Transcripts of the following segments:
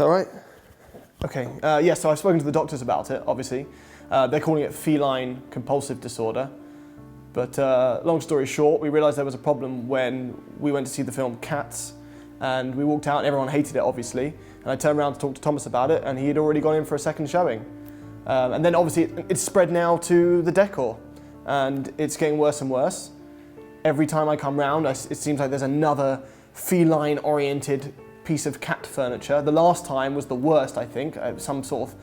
that right? Okay, yeah, so I've spoken to the doctors about it, obviously. They're calling it feline compulsive disorder. But long story short, we realized there was a problem when we went to see the film Cats, and we walked out and everyone hated it, obviously. And I turned around to talk to Thomas about it, and he had already gone in for a second showing. And then obviously it's spread now to the decor, and it's getting worse and worse. Every time I come round, it seems like there's another feline-oriented piece of cat furniture. The last time was the worst, I think. Some sort of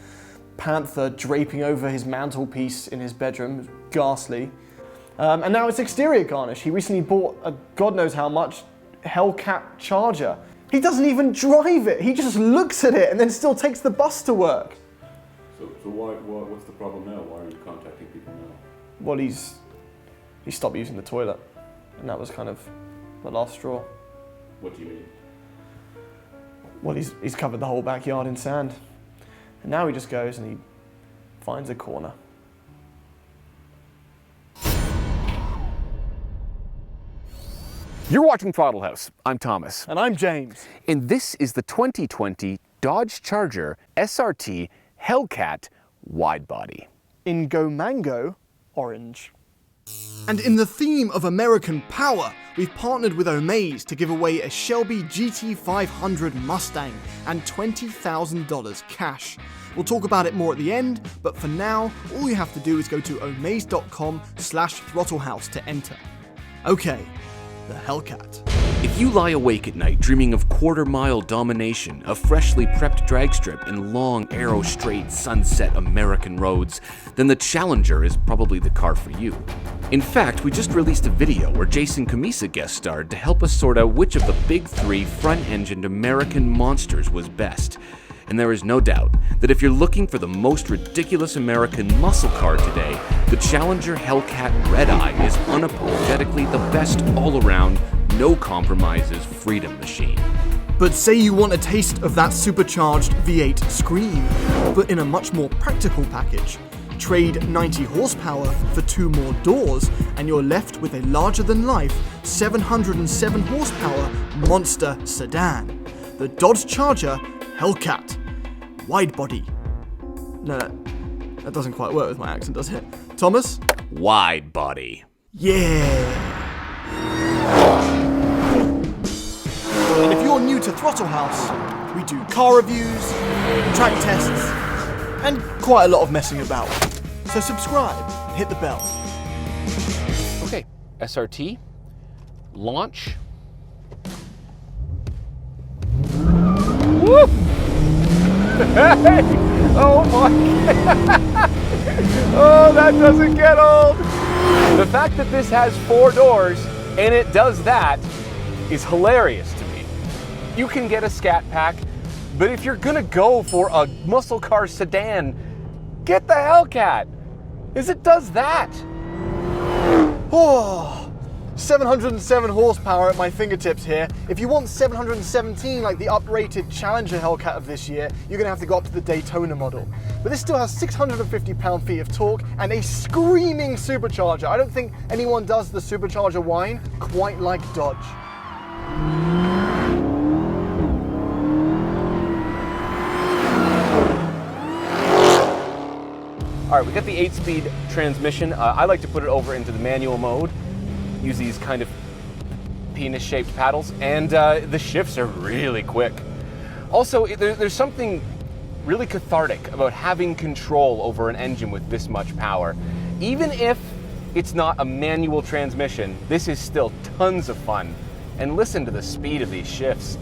panther draping over his mantelpiece in his bedroom, ghastly. And now it's exterior garnish. He recently bought a God knows how much Hellcat Charger. He doesn't even drive it. He just looks at it and then still takes the bus to work. So what's the problem now? Why are you contacting people now? Well, he stopped using the toilet, and that was kind of the last straw. What do you mean? Well, he's covered the whole backyard in sand. And now he just goes and he finds a corner. You're watching Throttle House. I'm Thomas. And I'm James. And this is the 2020 Dodge Charger SRT Hellcat Widebody. In Go Mango Orange. And in the theme of American power, we've partnered with Omaze to give away a Shelby GT500 Mustang and $20,000 cash. We'll talk about it more at the end, but for now, all you have to do is go to omaze.com/throttlehouse to enter. Okay, the Hellcat. If you lie awake at night dreaming of quarter-mile domination, a freshly prepped drag strip, and long, arrow straight, sunset American roads, then the Challenger is probably the car for you. In fact, we just released a video where Jason Camisa guest starred to help us sort out which of the big three front-engined American monsters was best. And there is no doubt that if you're looking for the most ridiculous American muscle car today, the Challenger Hellcat Red Eye is unapologetically the best all-around, no compromises freedom machine. But say you want a taste of that supercharged V8 scream, but in a much more practical package. Trade 90 horsepower for 2 more doors, and you're left with a larger-than-life 707 horsepower monster sedan. The Dodge Charger Hellcat Widebody. No, that doesn't quite work with my accent, does it? Thomas? Widebody. Yeah! And if you're new to Throttle House, we do car reviews, track tests, and quite a lot of messing about. So subscribe and hit the bell. Okay, SRT, launch. Whoop! Hey! Oh my! Oh, that doesn't get old! The fact that this has 4 doors and it does that is hilarious to me. You can get a Scat Pack, but if you're gonna go for a muscle car sedan, get the Hellcat, as it does that. Oh, 707 horsepower at my fingertips here. If you want 717 like the uprated Challenger Hellcat of this year, you're gonna have to go up to the Daytona model. But this still has 650 pound-feet of torque and a screaming supercharger. I don't think anyone does the supercharger whine quite like Dodge. All right, we got the 8-speed transmission. I like to put it over into the manual mode. Use these kind of penis-shaped paddles, and the shifts are really quick. Also, there's something really cathartic about having control over an engine with this much power. Even if it's not a manual transmission, this is still tons of fun. And listen to the speed of these shifts.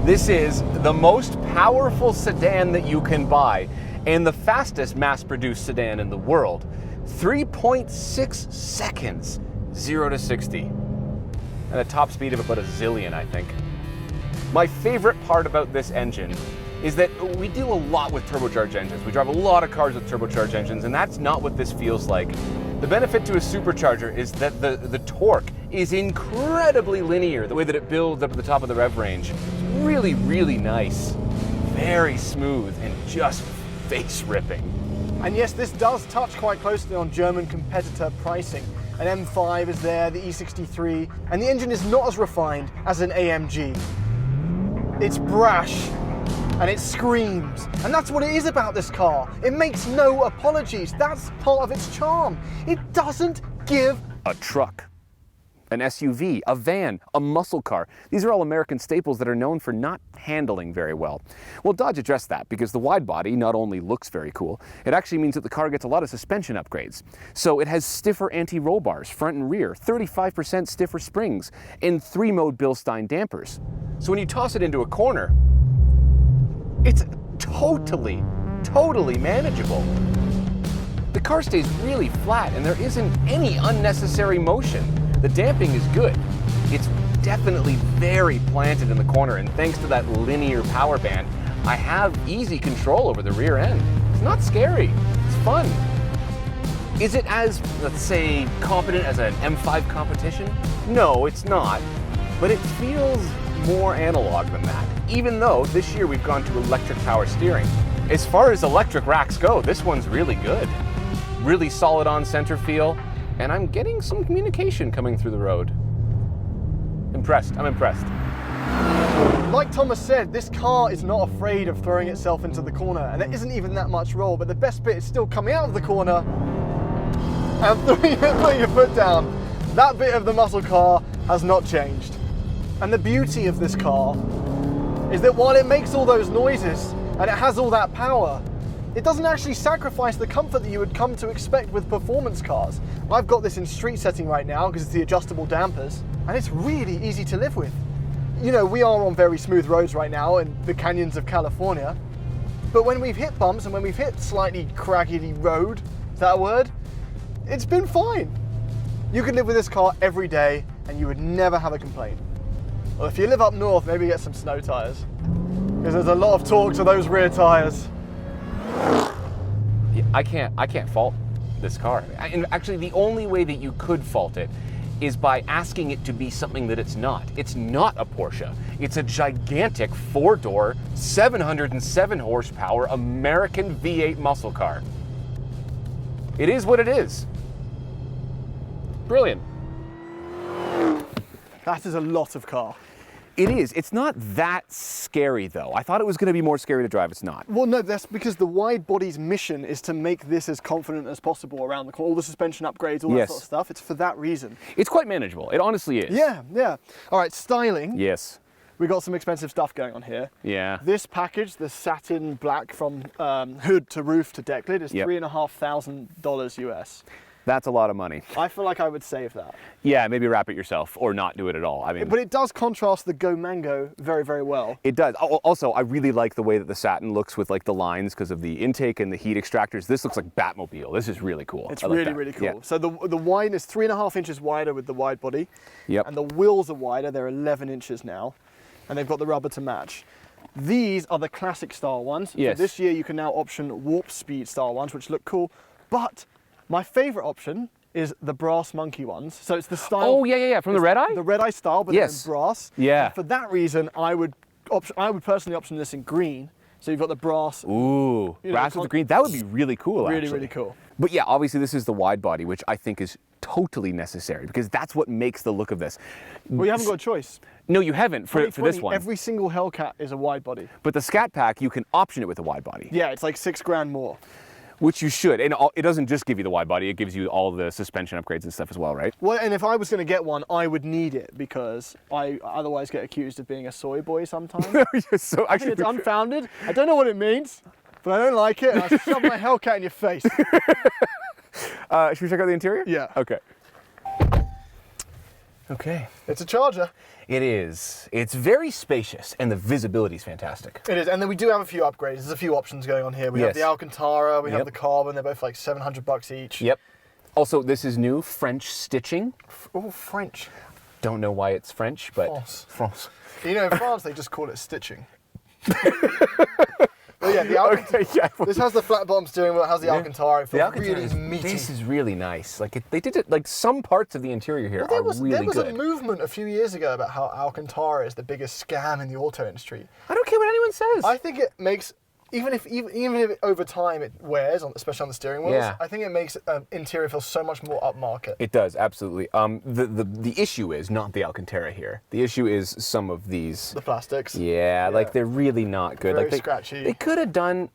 This is the most powerful sedan that you can buy, and the fastest mass-produced sedan in the world. 3.6 seconds, 0 to 60. And a top speed of about a zillion, I think. My favorite part about this engine is that we deal a lot with turbocharged engines. We drive a lot of cars with turbocharged engines, and that's not what this feels like. The benefit to a supercharger is that the torque is incredibly linear, the way that it builds up at the top of the rev range. Really, really nice. Very smooth and just face-ripping. And yes, this does touch quite closely on German competitor pricing. An M5 is there, the E63, and the engine is not as refined as an AMG. It's brash, and it screams. And that's what it is about this car. It makes no apologies. That's part of its charm. It doesn't give A truck, an SUV, a van, a muscle car. These are all American staples that are known for not handling very well. Well, Dodge addressed that because the wide body not only looks very cool, it actually means that the car gets a lot of suspension upgrades. So it has stiffer anti-roll bars, front and rear, 35% stiffer springs, and 3-mode Bilstein dampers. So when you toss it into a corner, it's totally manageable. The car stays really flat and there isn't any unnecessary motion. The damping is good. It's definitely very planted in the corner, and thanks to that linear power band, I have easy control over the rear end. It's not scary, it's fun. Is it as, let's say, competent as an M5 competition? No, it's not, but it feels more analog than that, even though this year we've gone to electric power steering. As far as electric racks go, this one's really good. Really solid on center feel, and I'm getting some communication coming through the road. Impressed, I'm impressed. Like Thomas said, this car is not afraid of throwing itself into the corner, and there isn't even that much roll, but the best bit is still coming out of the corner and putting your foot down. That bit of the muscle car has not changed. And the beauty of this car is that while it makes all those noises and it has all that power, it doesn't actually sacrifice the comfort that you would come to expect with performance cars. I've got this in street setting right now because it's the adjustable dampers, and it's really easy to live with. You know, we are on very smooth roads right now in the canyons of California, but when we've hit bumps and when we've hit slightly craggy road, is that a word? It's been fine. You could live with this car every day and you would never have a complaint. Well, if you live up north, maybe get some snow tires, because there's a lot of torque to those rear tires. Yeah, I can't fault this car. And actually, the only way that you could fault it is by asking it to be something that it's not. It's not a Porsche. It's a gigantic 4-door, 707 horsepower American V8 muscle car. It is what it is. Brilliant. That is a lot of car. It is. It's not that scary, though. I thought it was going to be more scary to drive. It's not. Well, no, that's because the wide body's mission is to make this as confident as possible around the corner. All the suspension upgrades, all that sort of stuff. It's for that reason. It's quite manageable. It honestly is. Yeah, yeah. All right, styling. Yes. We got some expensive stuff going on here. Yeah. This package, the satin black from hood to roof to deck lid, is $3,500 US. That's a lot of money. I feel like I would save that. Yeah, maybe wrap it yourself or not do it at all. I mean, but it does contrast the Go Mango very, very well. It does. Also, I really like the way that the satin looks with like the lines because of the intake and the heat extractors. This looks like Batmobile. This is really cool. It's I like really, that. really cool. Yeah. So the wide is 3.5 inches wider with the wide body. Yep. And the wheels are wider. They're 11 inches now. And they've got the rubber to match. These are the classic style ones. Yes. So this year you can now option warp speed style ones, which look cool. But my favorite option is the brass monkey ones. So it's the style. Oh yeah, from the red eye. The red eye style, but Yes. in brass. Yeah. And for that reason, I would personally option this in green. So you've got the brass. Ooh, You know, brass with the green. That would be really cool. Really, actually. really cool. But yeah, obviously this is the wide body, which I think is totally necessary because that's what makes the look of this. Well, you haven't got a choice. No, you haven't for this 2020, one. Every single Hellcat is a wide body. But the Scat Pack, you can option it with a wide body. Yeah, it's like $6,000 more. Which you should. And it doesn't just give you the wide body, it gives you all the suspension upgrades and stuff as well, right? Well, and if I was going to get one, I would need it because I otherwise get accused of being a soy boy sometimes. So I think it's unfounded. I don't know what it means, but I don't like it, and I'll shove my Hellcat in your face. Should we check out the interior? Yeah. Okay. Okay. It's a Charger. It is. It's very spacious, and the visibility is fantastic. It is, and then we do have a few upgrades. There's a few options going on here. We have the Alcantara, we have the Carbon. They're both like $700 each. Yep. Also, this is new French stitching. Oh, French. Don't know why it's French, but France. You know, in France they just call it stitching. But yeah, the Alcantara. This has the flat bottom steering wheel. It has the Alcantara. It feels really meaty. This is really nice. Like they did it. Like some parts of the interior here are really there was good. a movement a few years ago about how Alcantara is the biggest scam in the auto industry. I don't care what anyone says. I think it makes even if over time it wears, especially on the steering wheels, Yeah. I think it makes interior feel so much more upmarket. It does, absolutely. The issue is not the Alcantara here. The issue is some of these. The plastics. Yeah, like they're really not good. Very Like scratchy. They could have done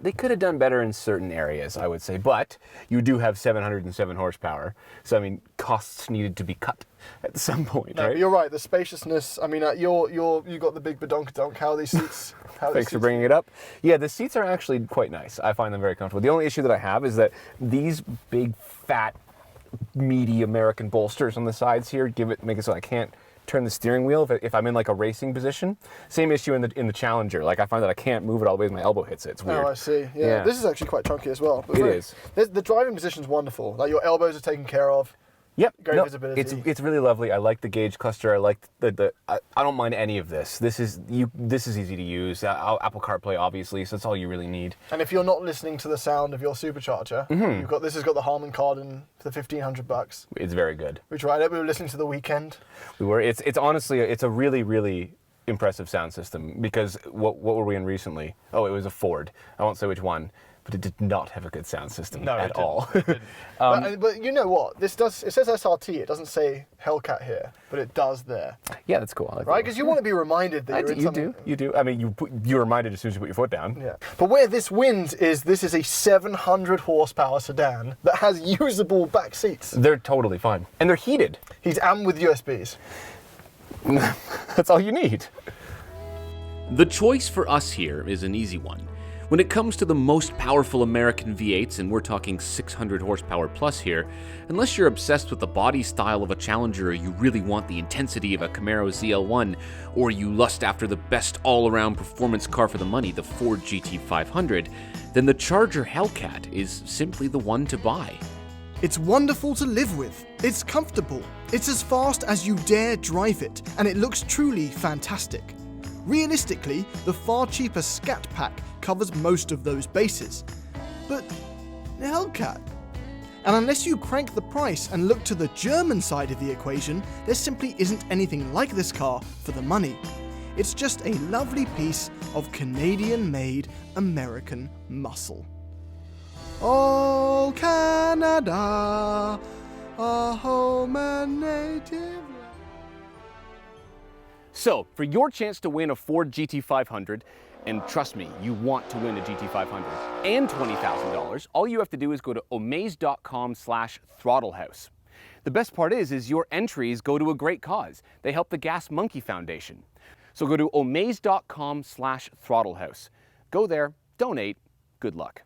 better in certain areas, I would say. But you do have 707 horsepower, so I mean, costs needed to be cut at some point, No, right? but you're right. The spaciousness. I mean, you got the big badonkadonk. How are these seats? Thanks for bringing it up. Yeah, the seats are actually quite nice. I find them very comfortable. The only issue that I have is that these big, fat, meaty American bolsters on the sides here make it so I can't turn the steering wheel if I'm in like a racing position. Same issue in the Challenger. Like I find that I can't move it all the way as my elbow hits it. It's weird. Oh, I see. Yeah. This is actually quite chunky as well. But It is. The driving position's wonderful. Like your elbows are taken care of. Yep. Great No, visibility. It's really lovely. I like the gauge cluster. I like I don't mind any of this. This is easy to use. Apple CarPlay obviously, so that's all you really need. And if you're not listening to the sound of your supercharger, this has got the Harman Kardon for $1,500. It's very good. We tried it. We were listening to The Weeknd. We were. It's honestly a really impressive sound system because what were we in recently? Oh, it was a Ford. I won't say which one. But it did not have a good sound system at all. But you know what? It says SRT. It doesn't say Hellcat here, but it does there. Yeah, that's cool. I like Right? that. Because you want to be reminded that you're in something. You do. I mean, you're reminded as soon as you put your foot down. Yeah. But where this wins is this is a 700 horsepower sedan that has usable back seats. They're totally fine, and they're heated. And with USBs. That's all you need. The choice for us here is an easy one. When it comes to the most powerful American V8s, and we're talking 600 horsepower plus here, unless you're obsessed with the body style of a Challenger or you really want the intensity of a Camaro ZL1, or you lust after the best all-around performance car for the money, the Ford GT500, then the Charger Hellcat is simply the one to buy. It's wonderful to live with. It's comfortable. It's as fast as you dare drive it, and it looks truly fantastic. Realistically, the far cheaper Scat Pack covers most of those bases. But the Hellcat. And unless you crank the price and look to the German side of the equation, there simply isn't anything like this car for the money. It's just a lovely piece of Canadian-made American muscle. Oh, Canada, our home and native. So, for your chance to win a Ford GT500, and trust me, you want to win a GT500, and $20,000, all you have to do is go to omaze.com/throttlehouse. The best part is your entries go to a great cause. They help the Gas Monkey Foundation. So go to omaze.com/throttlehouse. Go there, donate, good luck.